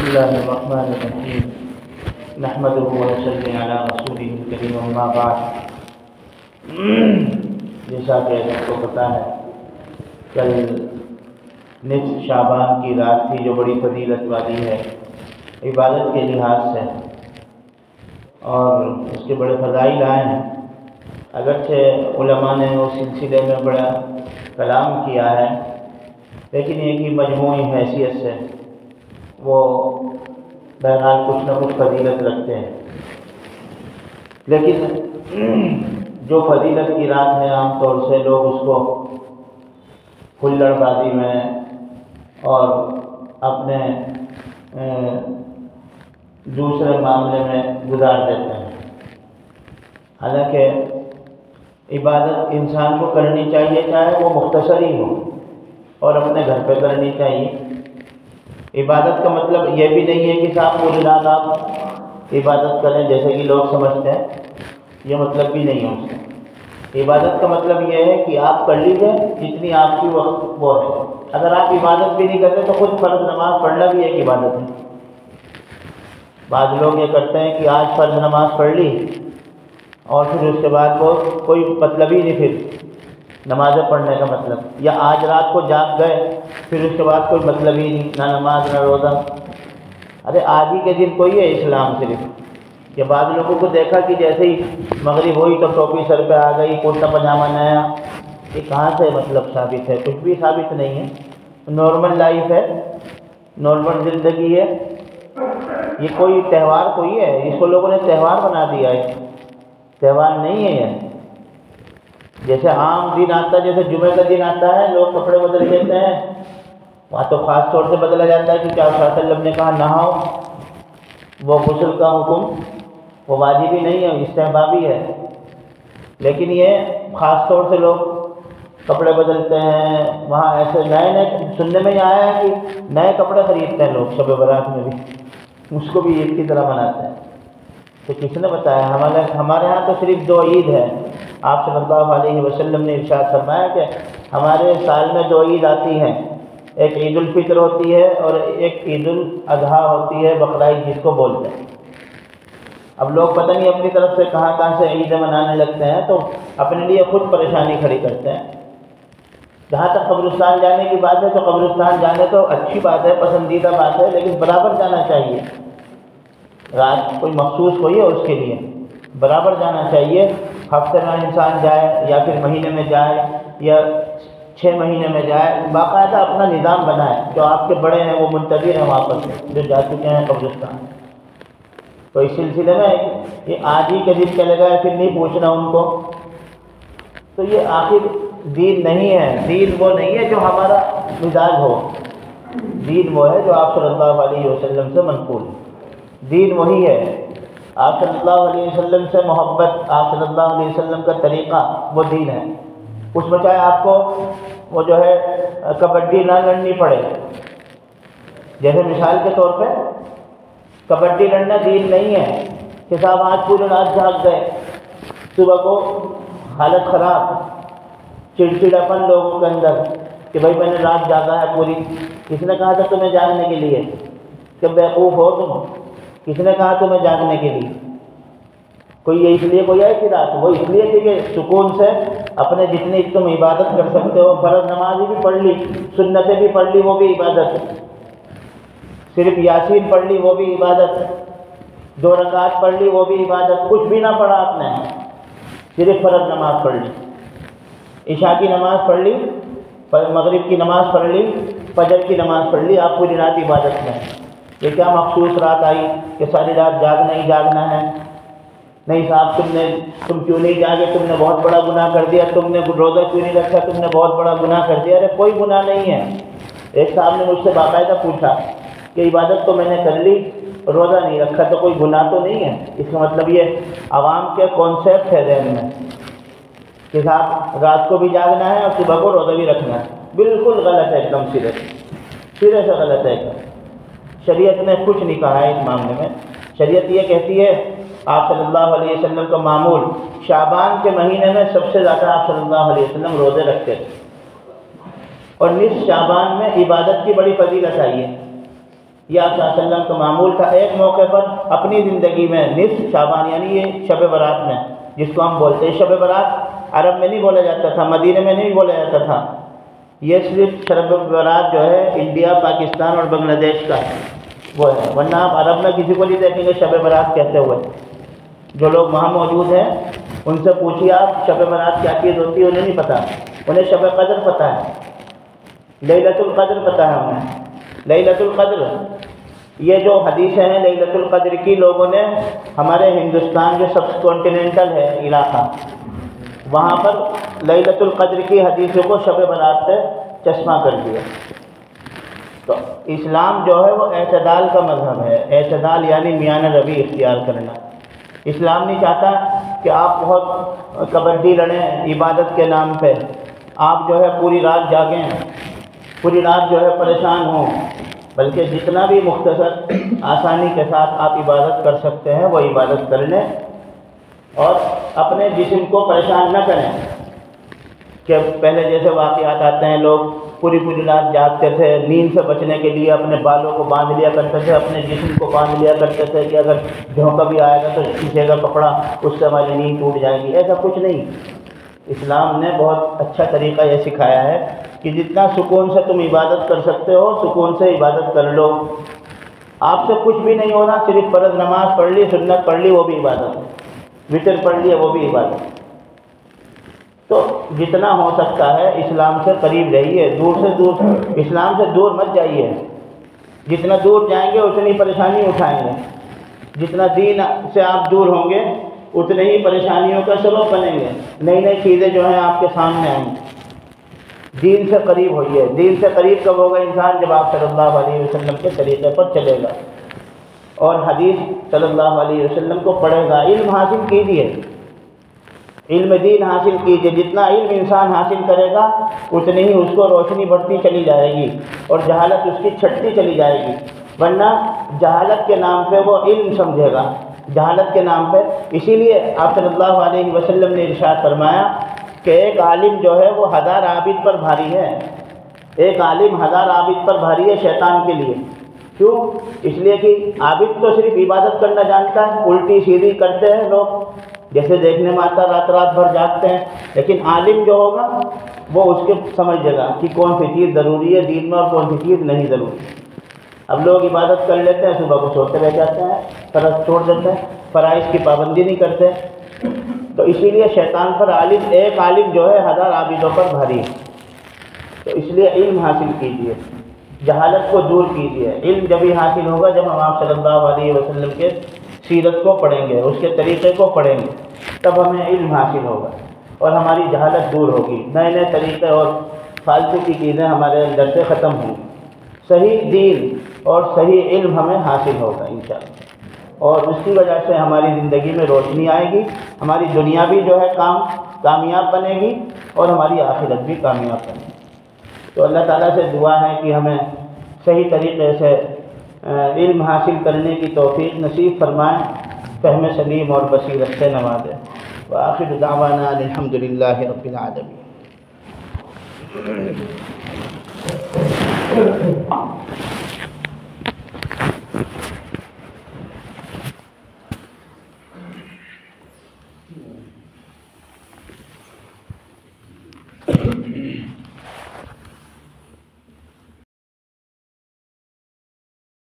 الله الرحمن الرحيم نحمده ونصلي على رسوله الكريم اما بعد۔ جیسا کہ آپ کو پتہ ہے کل نصف شعبان کی رات تھی جو بڑی فضیلت والی ہے عبادت کے لحاظ سے، اور اس کے بڑے فضائل آئے ہیں۔ اگرچہ علماء نے اس سلسلے میں بڑا کلام کیا ہے، لیکن یہ کہ مجموعی حیثیت سے وہ بہرحال کچھ نہ کچھ فضیلت رکھتے ہیں۔ لیکن جو فضیلت کی رات ہے عام طور سے لوگ اس کو ہلڑ بازی میں اور اپنے دوسرے معاملے میں گزار دیتے ہیں۔ حالانکہ عبادت انسان کو کرنی چاہیے، چاہے وہ مختصر ہی ہو، اور اپنے گھر پہ کرنی چاہیے۔ عبادت کا مطلب یہ بھی نہیں ہے کہ صاحب پوری رات آپ عبادت کریں جیسے کہ لوگ سمجھتے ہیں، یہ مطلب بھی نہیں ہے اس کا۔ عبادت کا مطلب یہ ہے کہ آپ کر لیجیے جتنی آپ کی وقت وہ ہے۔ اگر آپ عبادت بھی نہیں کرتے تو خود فرض نماز پڑھنا بھی ایک عبادت ہے۔ بعض لوگ یہ کرتے ہیں کہ آج فرض نماز پڑھ لی اور پھر اس کے بعد وہ کوئی مطلب ہی نہیں، پھر نمازیں پڑھنے کا مطلب، یا آج رات کو جاگ گئے پھر اس کے بعد کوئی مطلب ہی نہیں، نہ نماز نہ روزہ۔ ارے آج ہی کے دن کوئی ہے اسلام صرف؟ کہ بعض لوگوں کو دیکھا کہ جیسے ہی مغرب ہوئی تو ٹوپی سر پہ آ گئی، کرتا پاجامہ نیا، یہ کہاں سے مطلب ثابت ہے؟ کچھ بھی ثابت نہیں ہے۔ نارمل لائف ہے، نارمل زندگی ہے، یہ کوئی تہوار کوئی ہے؟ اس کو لوگوں نے تہوار بنا دیا ہے، تہوار نہیں ہے یہ۔ جیسے عام دن آتا ہے، جیسے جمعہ کا دن آتا ہے لوگ کپڑے بدل لیتے ہیں، وہاں تو خاص طور سے بدلا جاتا ہے کہ کیا صلی اللہ علیہ وسلم نے کہا نہاؤ، وہ غسل کا حکم وہ واجبی نہیں ہے، استحبابی ہے۔ لیکن یہ خاص طور سے لوگ کپڑے بدلتے ہیں، وہاں ایسے نئے سننے میں یہ آیا ہے کہ نئے کپڑے خریدتے ہیں لوگ شب برات میں بھی، اس کو بھی عید کی طرح مناتے ہیں۔ تو کس نے بتایا؟ ہمارے ہاں تو صرف 2 عید ہے۔ آپ صلی اللہ علیہ وسلم نے ارشاد فرمایا کہ ہمارے سال میں 2 عید آتی ہیں، ایک عید الفطر ہوتی ہے اور ایک عید الاضحیٰ ہوتی ہے، بقرعید جس کو بولتے ہیں۔ اب لوگ پتہ نہیں اپنی طرف سے کہاں سے عیدیں منانے لگتے ہیں، تو اپنے لیے خود پریشانی کھڑی کرتے ہیں۔ جہاں تک قبرستان جانے کی بات ہے تو قبرستان جانے تو اچھی بات ہے، پسندیدہ بات ہے، لیکن برابر جانا چاہیے۔ رات کوئی مخصوص ہوئی ہے اس کے لیے، برابر جانا چاہیے۔ ہفتے میں انسان جائے یا پھر مہینے میں جائے یا 6 مہینے میں جائے، باقاعدہ اپنا نظام بنائے۔ جو آپ کے بڑے ہیں وہ منتظر ہیں واپس جو جا چکے ہیں قبرستان، تو اس سلسلے میں یہ آج ہی کے دن چلے گئے پھر نہیں پوچھنا ان کو، تو یہ آخر دین نہیں ہے۔ دین وہ نہیں ہے جو ہمارا مزاج ہو، دین وہ ہے جو آپ صلی اللہ علیہ وسلم سے منقول ہے۔ دین وہی ہے، آپ صلی اللہ علیہ وسلم سے محبت، آپ صلی اللہ علیہ وسلم کا طریقہ، وہ دین ہے۔ اس میں چاہے آپ کو وہ جو ہے کبڈی نہ لڑنی پڑے، جیسے مثال کے طور پہ کبڈی لڑنا دین نہیں ہے کہ صاحب آج پوری رات جاگ گئے، صبح کو حالت خراب، چڑچڑاپن لوگوں کے اندر کہ بھائی میں نے رات جاگا ہے پوری۔ کس نے کہا تھا تمہیں جاگنے کے لیے؟ کہ بیوقوف ہو تم؟ کس نے کہا تمہیں جاگنے کے لیے؟ کوئی یہ اس لیے کوئی ہے کہ رات، وہ اس لیے تھی کہ سکون سے اپنے جتنی تم عبادت کر سکتے ہو، فرض نماز بھی پڑھ لی، سنتیں بھی پڑھ لی، وہ بھی عبادت، صرف یاسین پڑھ لی وہ بھی عبادت، 2 رکعت پڑھ لی وہ بھی عبادت، کچھ بھی نہ پڑھا آپ نے، صرف فرض نماز پڑھ لی، عشاء کی نماز پڑھ لی، مغرب کی نماز پڑھ لی، فجر کی نماز پڑھ لی، آپ پوری رات عبادت میں۔ یہ کیا مخصوص رات آئی کہ ساری رات جاگنا ہی جاگنا ہے؟ نہیں صاحب تم کیوں نہیں جاگے؟ تم نے بہت بڑا گناہ کر دیا، تم نے روزہ کیوں نہیں رکھا؟ تم نے بہت بڑا گناہ کر دیا۔ ارے کوئی گناہ نہیں ہے۔ ایک صاحب نے مجھ سے باقاعدہ پوچھا کہ عبادت تو میں نے کر لی، روزہ نہیں رکھا، تو کوئی گناہ تو نہیں ہے؟ اس کا مطلب یہ عوام کے کانسیپٹ ہے ذہن میں کہ صاحب رات کو بھی جاگنا ہے اور صبح کو روزہ بھی رکھنا ہے۔ بالکل غلط ہے، ایک دم سرے سے غلط ہے۔ شریعت نے کچھ نہیں کہا ہے اس معاملے میں۔ شریعت یہ کہتی ہے، آپ صلی اللہ علیہ وسلم کا معمول شعبان کے مہینے میں سب سے زیادہ آپ صلی اللہ علیہ وسلم روزے رکھتے تھے، اور نصف شعبان میں عبادت کی بڑی فضیلت آئی ہے۔ یہ آپ صلی اللہ علیہ وسلم کا معمول تھا ایک موقع پر اپنی زندگی میں نصف شعبان، یعنی یہ شب برات میں، جس کو ہم بولتے ہیں شب برات، عرب میں نہیں بولا جاتا تھا، مدینہ میں نہیں بولا جاتا تھا، یہ صرف شب برات جو ہے انڈیا، پاکستان اور بنگلہ دیش کا وہ ہے، ورنہ آپ عرب میں کسی کو نہیں دیکھیں گے شب برات کہتے ہوئے۔ جو لوگ وہاں موجود ہیں ان سے پوچھیے آپ شب برات کیا چیز ہوتی ہے، انہیں نہیں پتہ، انہیں شب قدر پتہ ہے، لیلۃ القدر پتہ ہے انہیں۔ لیلۃ القدر، یہ جو حدیثیں ہیں لیلۃ القدر کی، لوگوں نے ہمارے ہندوستان جو سب کانٹیننٹل ہے علاقہ، وہاں پر لیلۃ القدر کی حدیثوں کو شب برات سے چشمہ کر دیا۔ تو اسلام جو ہے وہ اعتدال کا مذہب ہے، اعتدال یعنی میان روی اختیار کرنا۔ اسلام نہیں چاہتا کہ آپ بہت کبڈی لڑیں عبادت کے نام پہ، آپ جو ہے پوری رات جاگیں، پوری رات جو ہے پریشان ہوں، بلکہ جتنا بھی مختصر آسانی کے ساتھ آپ عبادت کر سکتے ہیں وہ عبادت کر لیں، اور اپنے جسم کو پریشان نہ کریں کہ پہلے جیسے واقعات آتے ہیں، لوگ پوری رات جاگتے تھے، نیند سے بچنے کے لیے اپنے بالوں کو باندھ لیا کرتے تھے، اپنے جسم کو باندھ لیا کرتے تھے کہ اگر جھونکا بھی آئے گا تو کھینچے گا کپڑا، اس سے ہماری نیند ٹوٹ جائے گی۔ ایسا کچھ نہیں، اسلام نے بہت اچھا طریقہ یہ سکھایا ہے کہ جتنا سکون سے تم عبادت کر سکتے ہو سکون سے عبادت کر لو۔ آپ سے کچھ بھی نہیں ہونا، صرف فرض نماز پڑھ لی، سنت پڑھ لی، وہ بھی عبادت ہے، وتر پڑھ لی، وہ بھی عبادت ہے۔ تو جتنا ہو سکتا ہے اسلام سے قریب رہیے، دور سے دور، اسلام سے دور مت جائیے، جتنا دور جائیں گے اتنی پریشانی اٹھائیں گے، جتنا دین سے آپ دور ہوں گے اتنے ہی پریشانیوں کا سبب بنیں گے، نئی نئی چیزیں جو ہیں آپ کے سامنے آئیں گی۔ دین سے قریب ہوئیے۔ دین سے قریب کب ہوگا انسان؟ جب آپ صلی اللہ علیہ وسلم کے طریقے پر چلے گا اور حدیث صلی اللہ علیہ وسلم کو پڑھے گا۔ علم حاصل کیجیے، علم دین حاصل کیجیے، جتنا علم انسان حاصل کرے گا اتنی ہی اس کو روشنی بڑھتی چلی جائے گی اور جہالت اس کی چھٹتی چلی جائے گی، ورنہ جہالت کے نام پہ وہ علم سمجھے گا، جہالت کے نام پہ۔ اسی لیے آپ صلی اللہ علیہ وسلم نے ارشاد فرمایا کہ ایک عالم جو ہے وہ 1000 عابد پر بھاری ہے، ایک عالم 1000 عابد پر بھاری ہے شیطان کے لیے۔ کیوں؟ اس لیے کہ عابد تو صرف عبادت کرنا جانتا ہے، الٹی سیدھی کرتے ہیں لوگ، جیسے دیکھنے میں آتا رات رات بھر جاگتے ہیں، لیکن عالم جو ہوگا وہ اس کے سمجھ جائے گا کہ کون سی چیز ضروری ہے دین میں اور کون سی چیز نہیں ضروری۔ اب لوگ عبادت کر لیتے ہیں، صبح کو سوتے رہ جاتے ہیں، فرض چھوڑ دیتے ہیں، فرائض کی پابندی نہیں کرتے، تو اسی لیے شیطان پر ایک عالم جو ہے 1000 عابدوں پر بھاری ہے۔ تو اس لیے علم حاصل کیجیے، جہالت کو دور کیجیے۔ علم جب ہی حاصل ہوگا جب ہم آپ صلی اللہ علیہ وسلم کے سیرت کو پڑھیں گے، اس کے طریقے کو پڑھیں گے، تب ہمیں علم حاصل ہوگا اور ہماری جہالت دور ہوگی، نئے نئے طریقے اور فالتو کی چیزیں ہمارے اندر سے ختم ہوں گی، صحیح دین اور صحیح علم ہمیں حاصل ہوگا انشاءاللہ، اور اس کی وجہ سے ہماری زندگی میں روشنی آئے گی، ہماری دنیا بھی جو ہے کامیاب بنے گی اور ہماری آخرت بھی کامیاب بنے گی۔ تو اللہ تعالیٰ سے دعا ہے کہ ہمیں صحیح طریقے سے علم حاصل کرنے کی توفیق نصیب فرمائیں، فہم سلیم اور بصیرت سے نوازے۔ وآخر دعوانا الحمد للہ رب العالمین۔